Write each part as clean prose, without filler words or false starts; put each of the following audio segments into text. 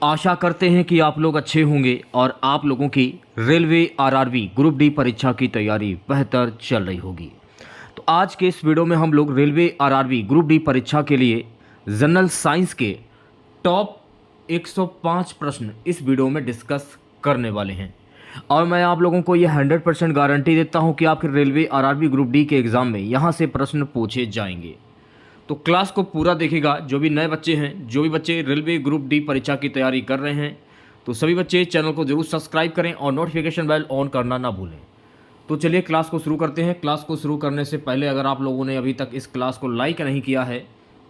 आशा करते हैं कि आप लोग अच्छे होंगे और आप लोगों की रेलवे आरआरबी ग्रुप डी परीक्षा की तैयारी बेहतर चल रही होगी। तो आज के इस वीडियो में हम लोग रेलवे आरआरबी ग्रुप डी परीक्षा के लिए जनरल साइंस के टॉप 105 प्रश्न इस वीडियो में डिस्कस करने वाले हैं। और मैं आप लोगों को ये 100% गारंटी देता हूँ कि आपके रेलवे आरआरबी ग्रुप डी के एग्ज़ाम में यहाँ से प्रश्न पूछे जाएंगे। तो क्लास को पूरा देखेगा। जो भी नए बच्चे हैं, जो भी बच्चे रेलवे ग्रुप डी परीक्षा की तैयारी कर रहे हैं, तो सभी बच्चे चैनल को जरूर सब्सक्राइब करें और नोटिफिकेशन बेल ऑन करना ना भूलें। तो चलिए क्लास को शुरू करते हैं। क्लास को शुरू करने से पहले अगर आप लोगों ने अभी तक इस क्लास को लाइक नहीं किया है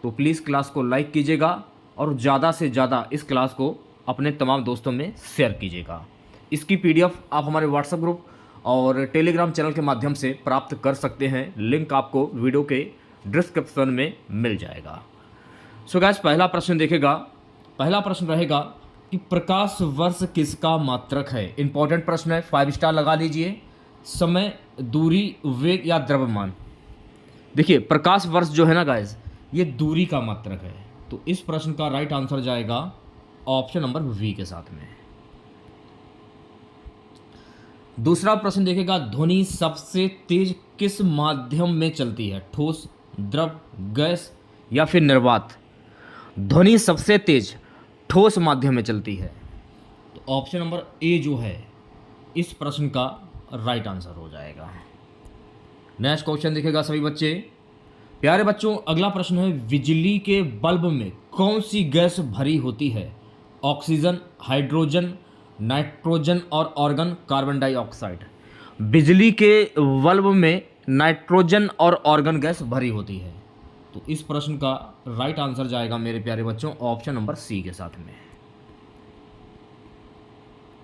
तो प्लीज़ क्लास को लाइक कीजिएगा और ज़्यादा से ज़्यादा इस क्लास को अपने तमाम दोस्तों में शेयर कीजिएगा। इसकी पीडीएफ आप हमारे व्हाट्सएप ग्रुप और टेलीग्राम चैनल के माध्यम से प्राप्त कर सकते हैं। लिंक आपको वीडियो के डिस्क्रिप्शन में मिल जाएगा। सो गाइस, पहला प्रश्न देखेगा। पहला प्रश्न रहेगा कि प्रकाश वर्ष किसका मात्रक है। इंपॉर्टेंट प्रश्न है, 5 स्टार लगा लीजिए। समय, दूरी, वेग या द्रव्यमान। देखिए, प्रकाश वर्ष जो है ना गाइस, ये दूरी का मात्रक है। तो इस प्रश्न का राइट आंसर जाएगा ऑप्शन नंबर वी के साथ में। दूसरा प्रश्न देखेगा, ध्वनि सबसे तेज किस माध्यम में चलती है। ठोस, द्रव, गैस या फिर निर्वात। ध्वनि सबसे तेज ठोस माध्यम में चलती है। तो ऑप्शन नंबर ए जो है इस प्रश्न का राइट आंसर हो जाएगा। नेक्स्ट क्वेश्चन देखेगा सभी बच्चे। प्यारे बच्चों, अगला प्रश्न है, बिजली के बल्ब में कौन सी गैस भरी होती है। ऑक्सीजन, हाइड्रोजन, नाइट्रोजन और ऑर्गन कार्बन डाइऑक्साइड। बिजली के बल्ब में नाइट्रोजन और ऑर्गन गैस भरी होती है। तो इस प्रश्न का राइट आंसर जाएगा मेरे प्यारे बच्चों ऑप्शन नंबर सी के साथ में।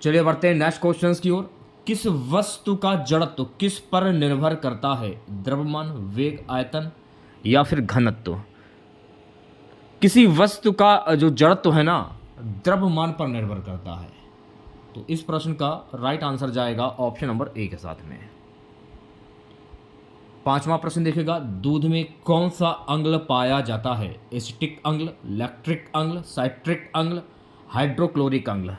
चलिए बढ़ते हैं नेक्स्ट क्वेश्चंस की ओर। किस वस्तु का जड़त्व किस पर निर्भर करता है। द्रव्यमान, वेग, आयतन या फिर घनत्व। किसी वस्तु का जो जड़त्व है ना, द्रव्यमान पर निर्भर करता है। तो इस प्रश्न का राइट आंसर जाएगा ऑप्शन नंबर ए के साथ में। पांचवा प्रश्न देखेगा, दूध में कौन सा अम्ल पाया जाता है। एसिटिक अम्ल, लैक्टिक अम्ल, साइट्रिक अम्ल, हाइड्रोक्लोरिक अम्ल।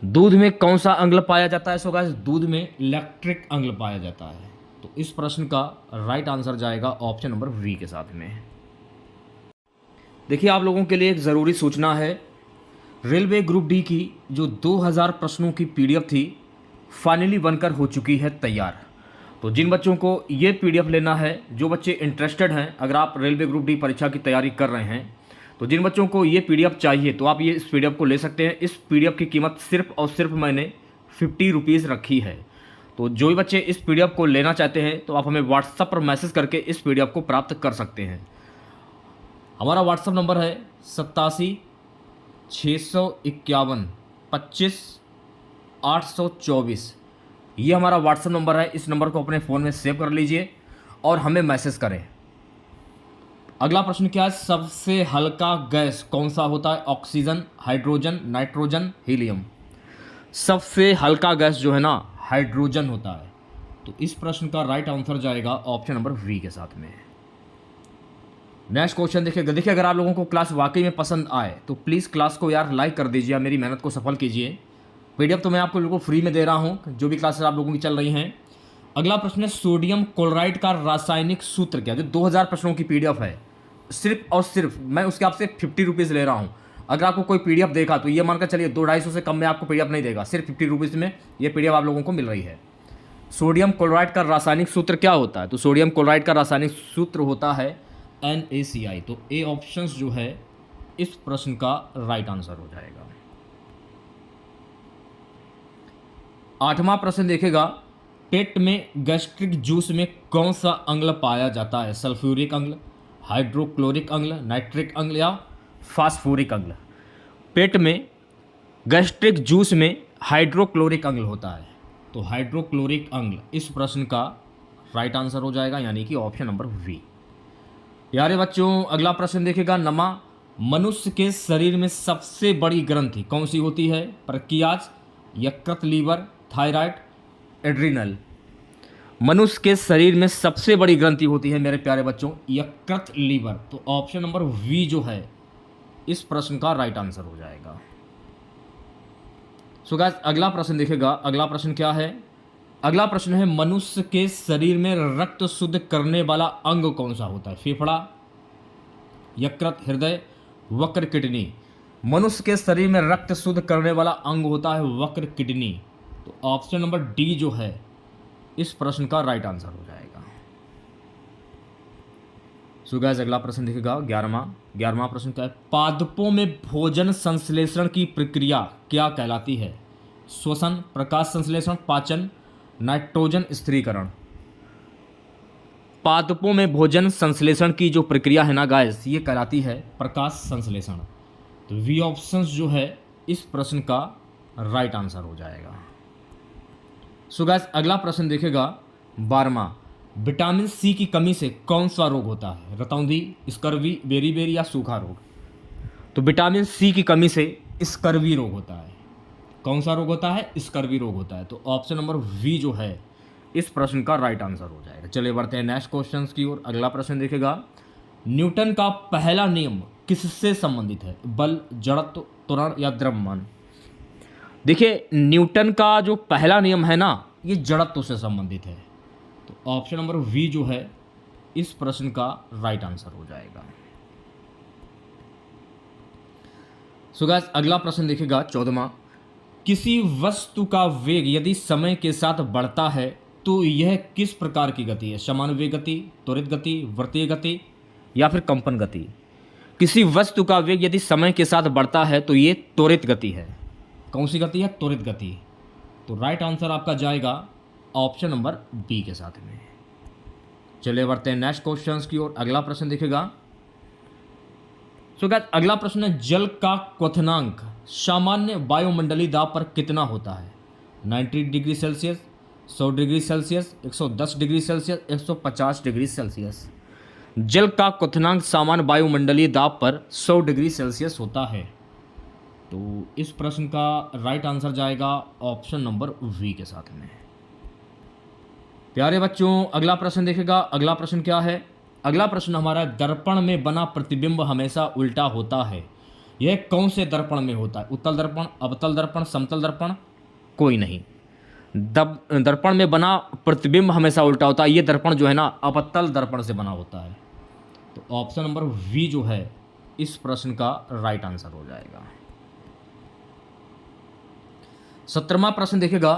दूध में कौन सा अम्ल पाया जाता है। सो गाइस, दूध में लैक्टिक अम्ल पाया जाता है। तो इस प्रश्न का राइट आंसर जाएगा ऑप्शन नंबर वी के साथ में। देखिए, आप लोगों के लिए एक ज़रूरी सूचना है। रेलवे ग्रुप डी की जो 2000 प्रश्नों की पीडीएफ थी फाइनली बनकर हो चुकी है तैयार। तो जिन बच्चों को ये पीडीएफ लेना है, जो बच्चे इंटरेस्टेड हैं, अगर आप रेलवे ग्रुप डी परीक्षा की तैयारी कर रहे हैं, तो जिन बच्चों को ये पीडीएफ चाहिए तो आप ये इस पीडीएफ को ले सकते हैं। इस पीडीएफ की कीमत सिर्फ और सिर्फ मैंने 50 रुपीज़ रखी है। तो जो भी बच्चे इस पीडीएफ को लेना चाहते हैं तो आप हमें व्हाट्सएप पर मैसेज करके इस पीडीएफ को प्राप्त कर सकते हैं। हमारा व्हाट्सएप नंबर है 87 651 25 824। ये हमारा व्हाट्सएप नंबर है। इस नंबर को अपने फ़ोन में सेव कर लीजिए और हमें मैसेज करें। अगला प्रश्न क्या है, सबसे हल्का गैस कौन सा होता है। Oxygen, hydrogen, nitrogen, helium. सबसे हल्का गैस जो है ना, हाइड्रोजन होता है। तो इस प्रश्न का राइट आंसर जाएगा ऑप्शन नंबर वी के साथ में। नेक्स्ट क्वेश्चन देखिएगा। देखिए, अगर आप लोगों को क्लास वाकई में पसंद आए तो प्लीज़ क्लास को यार लाइक कर दीजिए, मेरी मेहनत को सफल कीजिए। पीडीएफ तो मैं आपको बिल्कुल फ्री में दे रहा हूं, जो भी क्लासेस आप लोगों की चल रही हैं। अगला प्रश्न है, सोडियम क्लोराइड का रासायनिक सूत्र क्या है। जो 2000 प्रश्नों की पीडीएफ है, सिर्फ और सिर्फ मैं उसके आपसे 50 रुपीज़ ले रहा हूं। अगर आपको कोई पीडीएफ देखा तो ये मानकर चलिए 200-250 से कम में आपको पीडीएफ नहीं देगा। सिर्फ 50 रुपीज़ में ये पीडीएफ आप लोगों को मिल रही है। सोडियम क्लोराइड का रासायनिक सूत्र क्या होता है। तो सोडियम क्लोराइड का रासायनिक सूत्र होता है NaCl। तो ए ऑप्शन जो है इस प्रश्न का राइट आंसर हो जाएगा। आठवां प्रश्न देखेगा, पेट में गैस्ट्रिक जूस में कौन सा अम्ल पाया जाता है। सल्फ्यूरिक अम्ल, हाइड्रोक्लोरिक अम्ल, नाइट्रिक अम्ल या फास्फोरिक अम्ल। पेट में गैस्ट्रिक जूस में हाइड्रोक्लोरिक अम्ल होता है। तो हाइड्रोक्लोरिक अम्ल इस प्रश्न का राइट आंसर हो जाएगा, यानी कि ऑप्शन नंबर वी। प्यारे बच्चों, अगला प्रश्न देखेगा, नमा मनुष्य के शरीर में सबसे बड़ी ग्रंथि कौन सी होती है। प्रकियाज, यकृत, लीवर, थायराइड, एड्रिनल। मनुष्य के शरीर में सबसे बड़ी ग्रंथि होती है मेरे प्यारे बच्चों यकृत, लीवर। तो ऑप्शन नंबर वी जो है इस प्रश्न का राइट आंसर हो जाएगा। सो गाइस अगला प्रश्न देखिएगा। अगला प्रश्न क्या है? अगला प्रश्न है मनुष्य के शरीर में रक्त शुद्ध करने वाला अंग कौन सा होता है? फेफड़ा, यकृत, हृदय, वक्र, किडनी। मनुष्य के शरीर में रक्त शुद्ध करने वाला अंग होता है वक्र किडनी। तो ऑप्शन नंबर डी जो है इस प्रश्न का राइट आंसर हो जाएगा। सो गाइस अगला प्रश्न देखिएगा 11वां प्रश्न क्या है? पादपों में भोजन संश्लेषण की प्रक्रिया क्या कहलाती है? श्वसन, प्रकाश संश्लेषण, पाचन, नाइट्रोजन स्थिरीकरण। पादपों में भोजन संश्लेषण की जो प्रक्रिया है ना गाइस, ये कहलाती है प्रकाश संश्लेषण। तो वी ऑप्शन जो है इस प्रश्न का राइट आंसर हो जाएगा। सो गाइस अगला प्रश्न देखेगा 12वां। विटामिन सी की कमी से कौन सा रोग होता है? रतौंधी, स्कर्वी, बेरीबेरी या सूखा रोग। तो विटामिन सी की कमी से स्कर्वी रोग होता है। कौन सा रोग होता है? स्कर्वी रोग होता है। तो ऑप्शन नंबर वी जो है इस प्रश्न का राइट आंसर हो जाएगा। चलिए बढ़ते हैं नेक्स्ट क्वेश्चन की ओर। अगला प्रश्न देखेगा न्यूटन का पहला नियम किससे संबंधित है? बल, जड़त्व, त्वरण या द्रव्यमान। देखिए न्यूटन का जो पहला नियम है ना ये जड़त्व से संबंधित है। तो ऑप्शन नंबर वी जो है इस प्रश्न का राइट आंसर हो जाएगा। सो गाइस अगला प्रश्न देखिएगा 14वां। किसी वस्तु का वेग यदि समय के साथ बढ़ता है तो यह किस प्रकार की गति है? समान वेग गति, त्वरित गति, वृत्तीय गति या फिर कंपन गति। किसी वस्तु का वेग यदि समय के साथ बढ़ता है तो ये त्वरित गति है। कौन सी गति है? त्वरित गति। तो राइट आंसर आपका जाएगा ऑप्शन नंबर बी के साथ में। चलिए बढ़ते हैं नेक्स्ट क्वेश्चंस की ओर। अगला प्रश्न देखेगा। सो गाइस अगला प्रश्न है जल का क्वथनांक सामान्य वायुमंडलीय दाब पर कितना होता है? 90 degree Celsius, 100 degree Celsius, 110 degree Celsius, 150 degree Celsius. जल का क्वथनांक सामान्य वायुमंडलीय दाब पर 100 डिग्री सेल्सियस होता है। तो इस प्रश्न का राइट आंसर जाएगा ऑप्शन नंबर वी के साथ में। प्यारे बच्चों अगला प्रश्न देखेगा। अगला प्रश्न क्या है? अगला प्रश्न हमारा दर्पण में बना प्रतिबिंब हमेशा उल्टा होता है। यह कौन से दर्पण में होता है? उत्तल दर्पण, अवतल दर्पण, समतल दर्पण, कोई नहीं। दर्पण में बना प्रतिबिंब हमेशा उल्टा होता है। ये दर्पण जो है ना अवतल दर्पण से बना होता है। तो ऑप्शन नंबर वी जो है इस प्रश्न का राइट आंसर हो जाएगा। 17वां प्रश्न देखेगा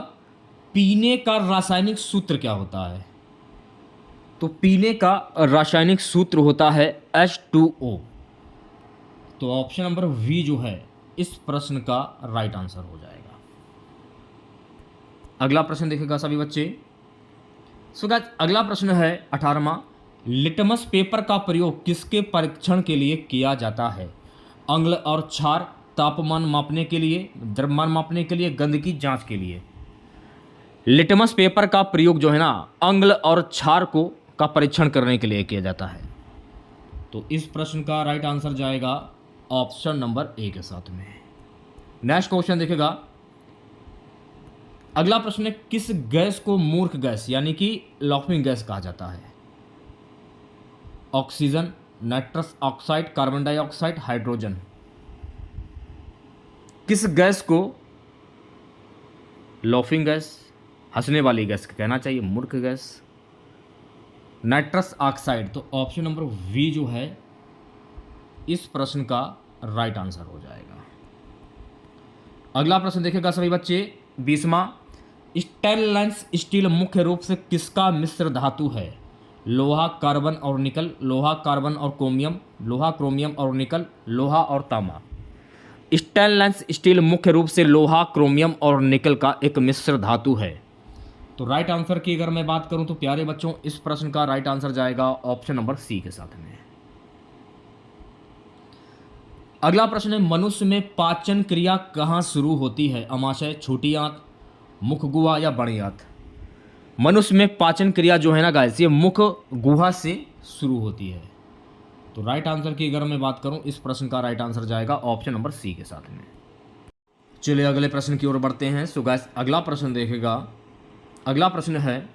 पीने का रासायनिक सूत्र क्या होता है? तो पीने का रासायनिक सूत्र होता है H2O। तो ऑप्शन नंबर वी जो है इस प्रश्न का राइट आंसर हो जाएगा। अगला प्रश्न देखेगा सभी बच्चे। सो गाइस अगला प्रश्न है 18वां। लिटमस पेपर का प्रयोग किसके परीक्षण के लिए किया जाता है? अंग्ल और क्षार, तापमान मापने के लिए, द्रव्यमान मापने के लिए, गंदगी जांच के लिए। लिटमस पेपर का प्रयोग जो है ना अंग्ल और क्षार को का परीक्षण करने के लिए किया जाता है। तो इस प्रश्न का राइट आंसर जाएगा ऑप्शन नंबर ए के साथ में। नेक्स्ट क्वेश्चन देखेगा। अगला प्रश्न है किस गैस को मूर्ख गैस यानी कि लाफिंग गैस कहा जाता है? Oxygen, nitrous oxide, carbon dioxide, hydrogen. किस गैस को लाफिंग गैस, हंसने वाली गैस कहना चाहिए, मूर्ख गैस, नाइट्रस ऑक्साइड। तो ऑप्शन नंबर वी जो है इस प्रश्न का राइट आंसर हो जाएगा। अगला प्रश्न देखेगा सभी बच्चे 20वां। स्टेनलेस स्टील मुख्य रूप से किसका मिश्र धातु है? लोहा, कार्बन और निकल, लोहा, कार्बन और क्रोमियम, लोहा, क्रोमियम और निकल, लोहा और तांबा। स्टेनलेस स्टील मुख्य रूप से लोहा, क्रोमियम और निकल का एक मिश्र धातु है। तो राइट आंसर की अगर मैं बात करूं तो प्यारे बच्चों इस प्रश्न का राइट आंसर जाएगा ऑप्शन नंबर सी के साथ में। अगला प्रश्न है मनुष्य में पाचन क्रिया कहां शुरू होती है? अमाशय, छोटी आंत, मुख गुहा या बड़ी आंत। मनुष्य में पाचन क्रिया जो है ना गाइस ये मुख गुहा से शुरू होती है। तो राइट आंसर की अगर मैं बात करूं इस प्रश्न का राइट आंसर जाएगा ऑप्शन नंबर सी के साथ में। चलिए अगले प्रश्न की ओर बढ़ते हैं। सो गाइस अगला प्रश्न देखेगा। अगला प्रश्न है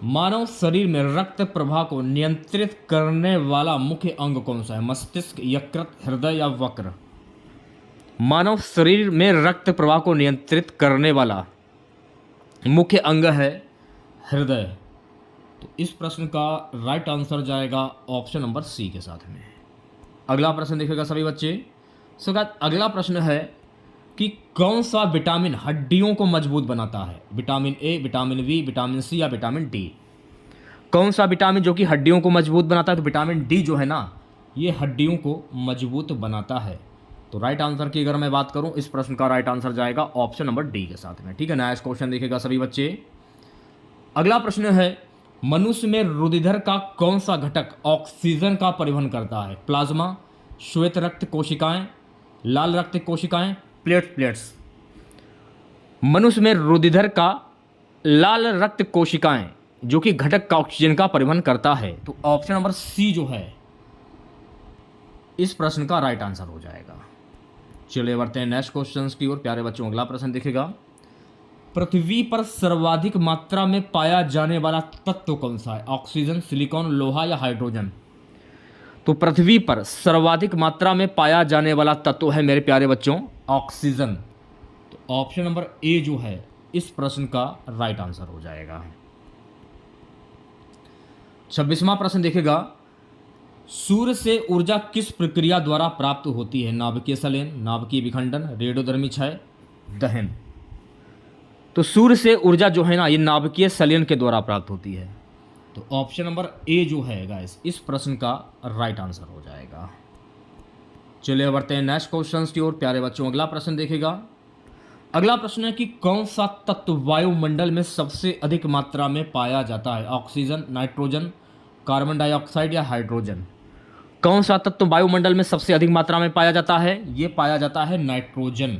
मानव शरीर में रक्त प्रवाह को नियंत्रित करने वाला मुख्य अंग कौन सा है? मस्तिष्क, यकृत, हृदय या वक्र? मानव शरीर में रक्त प्रवाह को नियंत्रित करने वाला मुख्य अंग है हृदय। तो इस प्रश्न का राइट आंसर जाएगा ऑप्शन नंबर सी के साथ में। अगला प्रश्न देखिएगा सभी बच्चे। सो गाइस, अगला प्रश्न है कि कौन सा विटामिन हड्डियों को मजबूत बनाता है? Vitamin A, vitamin B, vitamin C या विटामिन डी? कौन सा विटामिन जो कि हड्डियों को मजबूत बनाता है? तो विटामिन डी जो है ना, ये हड्डियों को मजबूत बनाता है। तो राइट आंसर की अगर मैं बात करूं, इस प्रश्न का राइट आंसर जाएगा ऑप्शन नंबर डी के साथ में। ठीक है, नेक्स्ट क्वेश्चन देखिएगा सभी बच्चे। अगला प्रश्न है, मनुष्य में रुधिर का कौन सा घटक ऑक्सीजन का परिवहन करता है? प्लाज्मा, श्वेत रक्त कोशिकाएं, लाल रक्त कोशिकाएं, प्लेट्स? मनुष्य में रुधिर का लाल रक्त कोशिकाएं जो कि घटक का ऑक्सीजन का परिवहन करता है। तो ऑप्शन नंबर सी जो है इस प्रश्न का राइट आंसर हो जाएगा। चलिए बढ़ते हैं नेक्स्ट क्वेश्चन की ओर। प्यारे बच्चों, अगला प्रश्न देखिएगा। पृथ्वी पर सर्वाधिक मात्रा में पाया जाने वाला तत्व कौन सा है? ऑक्सीजन, सिलिकॉन, लोहा या हाइड्रोजन? तो पृथ्वी पर सर्वाधिक मात्रा में पाया जाने वाला तत्व है मेरे प्यारे बच्चों ऑक्सीजन। तो ऑप्शन नंबर ए जो है इस प्रश्न का राइट आंसर हो जाएगा। 26वां प्रश्न देखिएगा। सूर्य से ऊर्जा किस प्रक्रिया द्वारा प्राप्त होती है? नाभिकीय संलयन, नाभिकीय विखंडन, रेडियोधर्मी क्षय, दहन? तो सूर्य से ऊर्जा जो है ना, ये नाभिकीय संलयन के द्वारा प्राप्त होती है। तो ऑप्शन नंबर ए जो है गाइस इस प्रश्न का राइट आंसर हो जाएगा। चलिए बढ़ते हैं नेक्स्ट क्वेश्चन की ओर। प्यारे बच्चों, अगला प्रश्न देखिएगा। अगला प्रश्न है कि कौन सा तत्व वायुमंडल में सबसे अधिक मात्रा में पाया जाता है? ऑक्सीजन, नाइट्रोजन, कार्बन डाइऑक्साइड या हाइड्रोजन? कौन सा तत्व वायुमंडल में सबसे अधिक मात्रा में पाया जाता है? ये पाया जाता है नाइट्रोजन।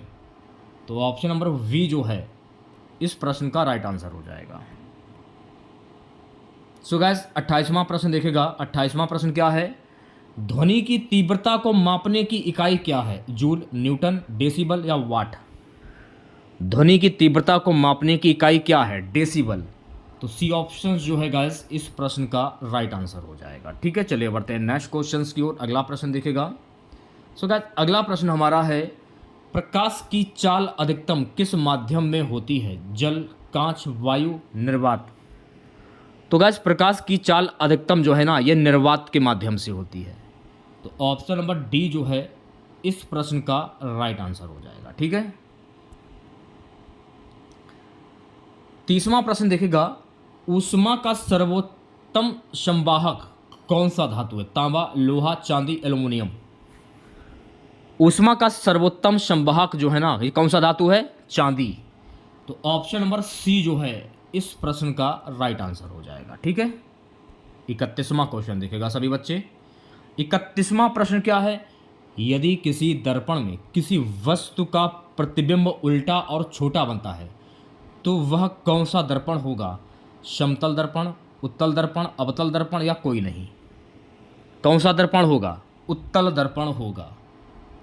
तो ऑप्शन नंबर वी जो है इस प्रश्न का राइट आंसर हो जाएगा। सो गाइस, 28वां प्रश्न देखेगा। 28वां प्रश्न क्या है? ध्वनि की तीव्रता को मापने की इकाई क्या है? जूल, न्यूटन, डेसिबल या वाट? ध्वनि की तीव्रता को मापने की इकाई क्या है? डेसिबल। तो सी ऑप्शन जो है गाइस इस प्रश्न का राइट आंसर हो जाएगा। ठीक है, चलिए बढ़ते हैं नेक्स्ट क्वेश्चन की ओर। अगला प्रश्न देखेगा। सो गाइस, अगला प्रश्न हमारा है, प्रकाश की चाल अधिकतम किस माध्यम में होती है? जल, कांच, वायु, निर्वात? तो गाइस, प्रकाश की चाल अधिकतम जो है ना, ये निर्वात के माध्यम से होती है। तो ऑप्शन नंबर डी जो है इस प्रश्न का राइट आंसर हो जाएगा। ठीक है, 30वां प्रश्न देखेगा। ऊष्मा का सर्वोत्तम संवाहक कौन सा धातु है? तांबा, लोहा, चांदी, एल्युमिनियम? ऊष्मा का सर्वोत्तम संवाहक जो है ना, ये कौन सा धातु है? चांदी। तो ऑप्शन नंबर सी जो है इस प्रश्न का राइट आंसर हो जाएगा। ठीक है, 31वां क्वेश्चन देखेगा सभी बच्चे। 31वां प्रश्न क्या है? यदि किसी दर्पण में किसी वस्तु का प्रतिबिंब उल्टा और छोटा बनता है तो वह कौन सा दर्पण होगा? समतल दर्पण, उत्तल दर्पण, अवतल दर्पण या कोई नहीं? कौन सा दर्पण होगा? उत्तल दर्पण होगा।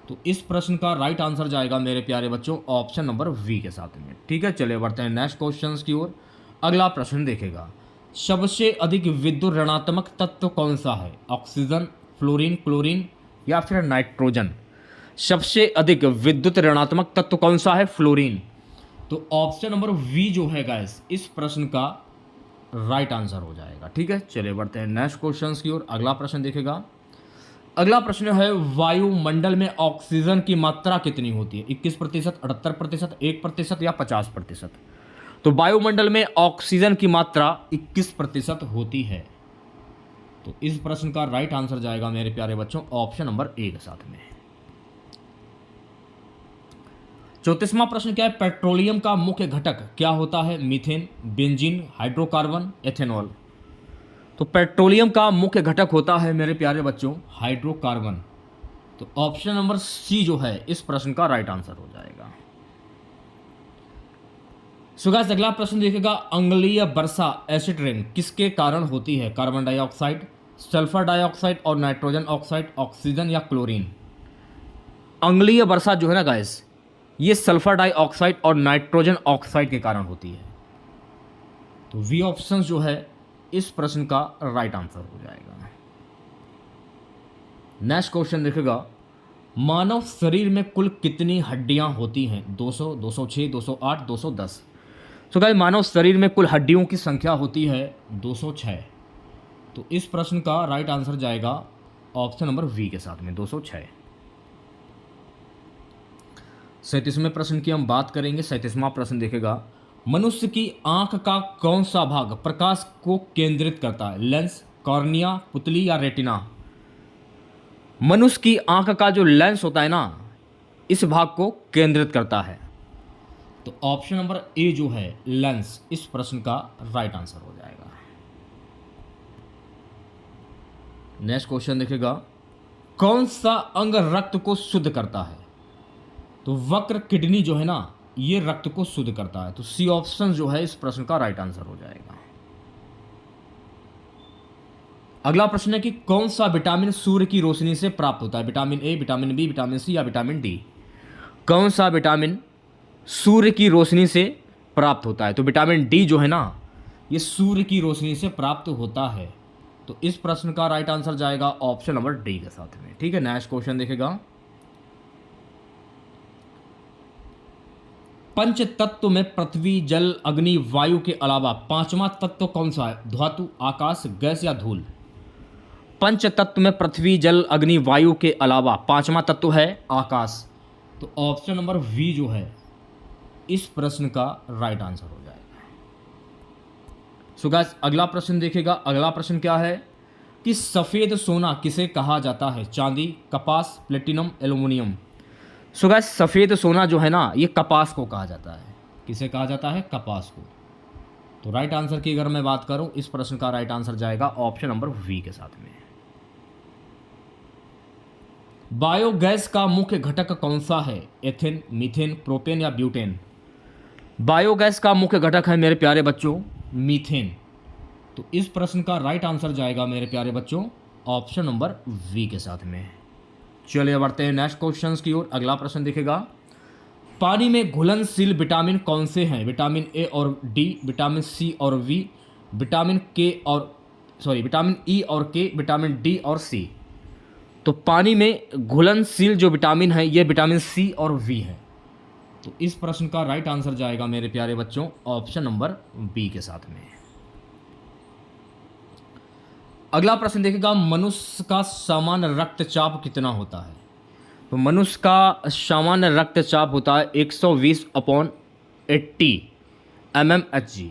तो इस प्रश्न का राइट आंसर जाएगा मेरे प्यारे बच्चों ऑप्शन नंबर वी के साथ में। ठीक है, चलिए बढ़ते हैं नेक्स्ट क्वेश्चन की ओर। अगला प्रश्न देखेगा। सबसे अधिक विद्युत ऋणात्मक तत्व कौन सा है? ऑक्सीजन, फ्लोरीन, क्लोरीन या फिर नाइट्रोजन? सबसे अधिक विद्युत ऋणात्मक तत्व कौन सा है? फ्लोरीन। तो ऑप्शन नंबर वी जो है गाइस इस प्रश्न का राइट आंसर हो जाएगा। ठीक है, चलिए बढ़ते हैं नेक्स्ट क्वेश्चन की ओर। अगला प्रश्न देखेगा। अगला प्रश्न है, वायुमंडल में ऑक्सीजन की मात्रा कितनी होती है? 21%, 78%, 1% या 50%? तो वायुमंडल में ऑक्सीजन की मात्रा 21% होती है। तो इस प्रश्न का राइट आंसर जाएगा मेरे प्यारे बच्चों ऑप्शन नंबर ए के साथ में। 34वां प्रश्न क्या है? पेट्रोलियम का मुख्य घटक क्या होता है? Methane, benzene, hydrocarbon, ethanol? तो पेट्रोलियम का मुख्य घटक होता है मेरे प्यारे बच्चों हाइड्रोकार्बन। तो ऑप्शन नंबर सी जो है इस प्रश्न का राइट आंसर हो जाएगा। सो गाइस, अगला प्रश्न देखेगा। अम्लीय वर्षा एसिड रेन किसके कारण होती है? कार्बन डाइऑक्साइड, सल्फर डाइऑक्साइड और नाइट्रोजन ऑक्साइड, ऑक्सीजन या क्लोरीन? अम्लीय वर्षा जो है ना गाइस, ये सल्फर डाइऑक्साइड और नाइट्रोजन ऑक्साइड के कारण होती है। तो वी ऑप्शन जो है इस प्रश्न का राइट आंसर हो जाएगा। नेक्स्ट क्वेश्चन देखिएगा, मानव शरीर में कुल कितनी हड्डियां होती हैं? 200, 206, 208, 210। तो गाइस मानव शरीर में कुल हड्डियों की संख्या होती है 206। तो इस प्रश्न का राइट आंसर जाएगा ऑप्शन नंबर वी के साथ में 206। 37वें प्रश्न की हम बात करेंगे। 37वां प्रश्न देखेगा, मनुष्य की आंख का कौन सा भाग प्रकाश को केंद्रित करता है? लेंस, कॉर्निया, पुतली या रेटिना? मनुष्य की आंख का जो लेंस होता है ना, इस भाग को केंद्रित करता है। तो ऑप्शन नंबर ए जो है लेंस, इस प्रश्न का राइट आंसर हो जाएगा। नेक्स्ट क्वेश्चन देखेगा, कौन सा अंग रक्त को शुद्ध करता है? तो वक्र किडनी जो है ना, ये रक्त को शुद्ध करता है। तो सी ऑप्शन जो है इस प्रश्न का राइट आंसर हो जाएगा। अगला प्रश्न है कि कौन सा विटामिन सूर्य की रोशनी से प्राप्त होता है? Vitamin A, vitamin B, vitamin C या विटामिन डी? कौन सा विटामिन सूर्य की रोशनी से प्राप्त होता है? तो विटामिन डी जो है ना, ये सूर्य की रोशनी से प्राप्त होता है। तो इस प्रश्न का राइट आंसर जाएगा ऑप्शन नंबर डी के साथ में। ठीक है, नेक्स्ट क्वेश्चन देखेगा, पंच तत्व में पृथ्वी, जल, अग्नि, वायु के अलावा पांचवा तत्व कौन सा है? धातु, आकाश, गैस या धूल? पंच तत्व में पृथ्वी, जल, अग्नि, वायु के अलावा पांचवा तत्व है आकाश। तो ऑप्शन नंबर वी जो है इस प्रश्न का राइट आंसर हो जाएगा। सो गाइस अगला प्रश्न देखेगा। अगला प्रश्न क्या है कि सफेद सोना किसे कहा जाता है? चांदी, कपास, प्लेटिनम, एल्युमिनियम? सो गाइस सफेद सोना जो है ना, ये कपास को कहा जाता है। किसे कहा जाता है? कपास को। तो राइट आंसर की अगर मैं बात करूं, इस प्रश्न का राइट आंसर जाएगा ऑप्शन नंबर वी के साथ में। बायोगैस का मुख्य घटक कौन सा है? एथेन, मीथेन, प्रोपेन या ब्यूटेन? बायोगैस का मुख्य घटक है मेरे प्यारे बच्चों मीथेन। तो इस प्रश्न का राइट आंसर जाएगा मेरे प्यारे बच्चों ऑप्शन नंबर वी के साथ में। चलिए बढ़ते हैं नेक्स्ट क्वेश्चंस की ओर। अगला प्रश्न देखेगा, पानी में घुलनशील विटामिन कौन से हैं? विटामिन ए और डी, विटामिन सी और वी, विटामिन ई और के, विटामिन डी और सी? तो पानी में घुलनशील जो विटामिन है ये विटामिन सी और वी है। तो इस प्रश्न का राइट आंसर जाएगा मेरे प्यारे बच्चों ऑप्शन नंबर बी के साथ में। अगला प्रश्न देखेगा, मनुष्य का सामान्य रक्तचाप कितना होता है? तो मनुष्य का सामान्य रक्तचाप होता है 120/80 mmHg।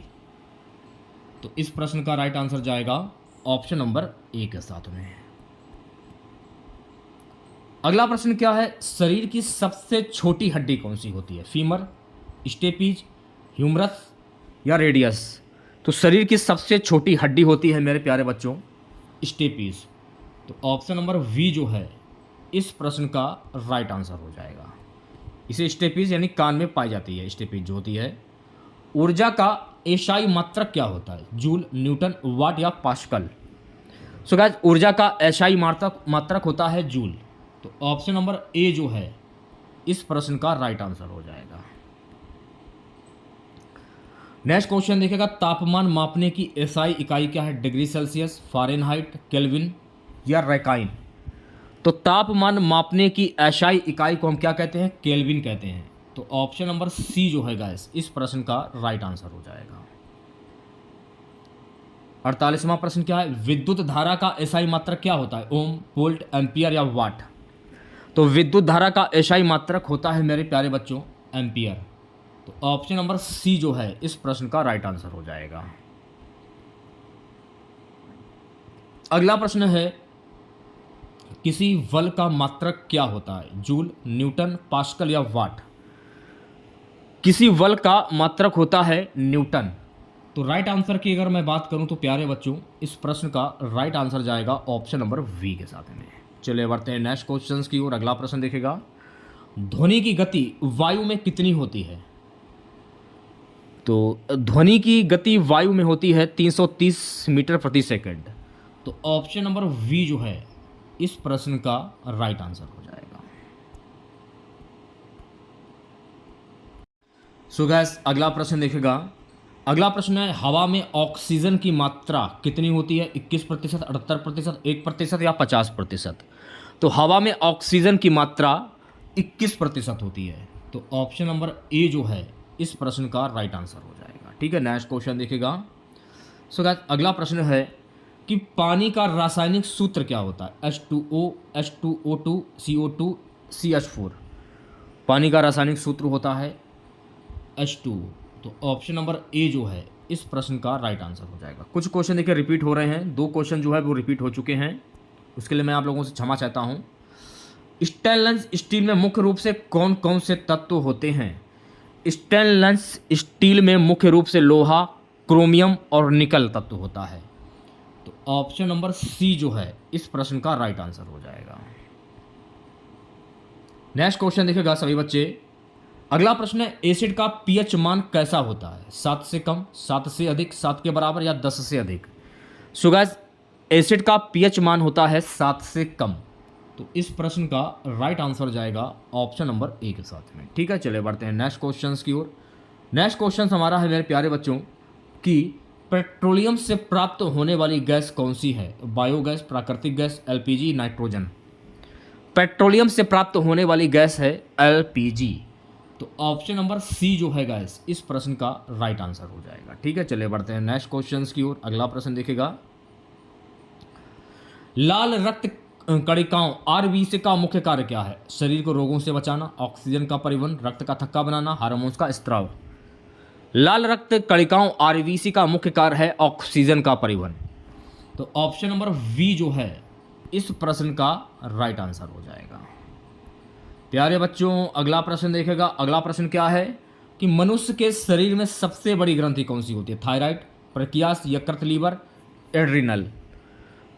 तो इस प्रश्न का राइट आंसर जाएगा ऑप्शन नंबर ए के साथ में। अगला प्रश्न क्या है, शरीर की सबसे छोटी हड्डी कौन सी होती है? फीमर, स्टेपीज, ह्यूमरस या रेडियस? तो शरीर की सबसे छोटी हड्डी होती है मेरे प्यारे बच्चों स्टेपीज। तो ऑप्शन नंबर वी जो है इस प्रश्न का राइट आंसर हो जाएगा। इसे स्टेपीज यानी कान में पाई जाती है स्टेपीज जो होती है। ऊर्जा का एसआई मात्रक क्या होता है? जूल, न्यूटन, वाट या पास्कल? सो गाइस ऊर्जा का एसआई मात्रक होता है जूल। तो ऑप्शन नंबर ए जो है इस प्रश्न का राइट आंसर हो जाएगा। नेक्स्ट क्वेश्चन देखेगा, तापमान मापने की एसआई इकाई क्या है? डिग्री सेल्सियस, फ़ारेनहाइट, केल्विन या रैकाइन? तो तापमान मापने की एसआई इकाई को हम क्या कहते हैं? केल्विन कहते हैं। तो ऑप्शन नंबर सी जो है गाइस इस प्रश्न का राइट आंसर हो जाएगा। 48वां प्रश्न क्या है, विद्युत धारा का एसआई मात्रक क्या होता है? ओम, वोल्ट, एम्पियर या वाट? तो विद्युत धारा का एसआई मात्रक होता है मेरे प्यारे बच्चों एम्पियर। तो ऑप्शन नंबर सी जो है इस प्रश्न का राइट आंसर हो जाएगा। अगला प्रश्न है, किसी बल का मात्रक क्या होता है? जूल, न्यूटन, पास्कल या वाट? किसी बल का मात्रक होता है न्यूटन। तो राइट आंसर की अगर मैं बात करूं तो प्यारे बच्चों इस प्रश्न का राइट आंसर जाएगा ऑप्शन नंबर वी के साथ में। चलिए बढ़ते हैं नेक्स्ट क्वेश्चंस की ओर। अगला प्रश्न देखेगा, ध्वनि की गति वायु में कितनी होती है? तो ध्वनि की गति वायु में होती है 330 मीटर प्रति सेकंड। तो ऑप्शन नंबर वी जो है इस प्रश्न का राइट आंसर हो जाएगा। सो गाइस अगला प्रश्न देखेगा, अगला प्रश्न है, हवा में ऑक्सीजन की मात्रा कितनी होती है? 21%, 78%, 1% या 50%? तो हवा में ऑक्सीजन की मात्रा 21% होती है। तो ऑप्शन नंबर ए जो है इस प्रश्न का राइट आंसर हो जाएगा। ठीक है, नेक्स्ट क्वेश्चन देखिएगा। सो गाइस अगला प्रश्न है कि पानी का रासायनिक सूत्र क्या होता है? H2O, H2O2, CO2, CH4। पानी का रासायनिक सूत्र होता है H2O। तो ऑप्शन नंबर ए जो है इस प्रश्न का राइट आंसर हो जाएगा। कुछ क्वेश्चन देखिए रिपीट हो रहे हैं, 2 क्वेश्चन जो है वो रिपीट हो चुके हैं, उसके लिए मैं आप लोगों से क्षमा चाहता हूँ। स्टेनलेस स्टील में मुख्य रूप से कौन कौन से तत्व होते हैं? स्टेनलेस स्टील में मुख्य रूप से लोहा, क्रोमियम और निकल तत्व होता है। तो ऑप्शन नंबर सी जो है इस प्रश्न का राइट आंसर हो जाएगा। नेक्स्ट क्वेश्चन देखिएगा सभी बच्चे। अगला प्रश्न है, एसिड का पीएच मान कैसा होता है? 7 से कम, 7 से अधिक, 7 के बराबर या 10 से अधिक? सो गाइस एसिड का पीएच मान होता है 7 से कम। तो इस प्रश्न का राइट आंसर जाएगा ऑप्शन नंबर ए के साथ में। ठीक है, चलिए बढ़ते हैं नेक्स्ट क्वेश्चंस की ओर। नेक्स्ट क्वेश्चन हमारा है मेरे प्यारे बच्चों कि पेट्रोलियम से प्राप्त होने वाली गैस कौन सी है? बायोगैस, प्राकृतिक गैस, एलपीजी, नाइट्रोजन। पेट्रोलियम से प्राप्त होने वाली गैस है एलपीजी। तो ऑप्शन नंबर सी जो है गैस इस प्रश्न का राइट आंसर हो जाएगा। ठीक है, चलिए बढ़ते हैं नेक्स्ट क्वेश्चंस की ओर। अगला प्रश्न देखिएगा, लाल रक्त कणिकाओं आरबीसी का मुख्य कार्य क्या है? शरीर को रोगों से बचाना, ऑक्सीजन का परिवहन, रक्त का थक्का बनाना, हार्मोन्स का स्त्राव। लाल रक्त कणिकाओं आरबीसी का मुख्य कार्य है ऑक्सीजन का परिवहन। तो ऑप्शन नंबर वी जो है इस प्रश्न का राइट आंसर हो जाएगा। प्यारे बच्चों अगला प्रश्न देखेगा। अगला प्रश्न क्या है कि मनुष्य के शरीर में सबसे बड़ी ग्रंथि कौन सी होती है? थायराइड, प्रकियास, यकृत, लीवर, एड्रिनल।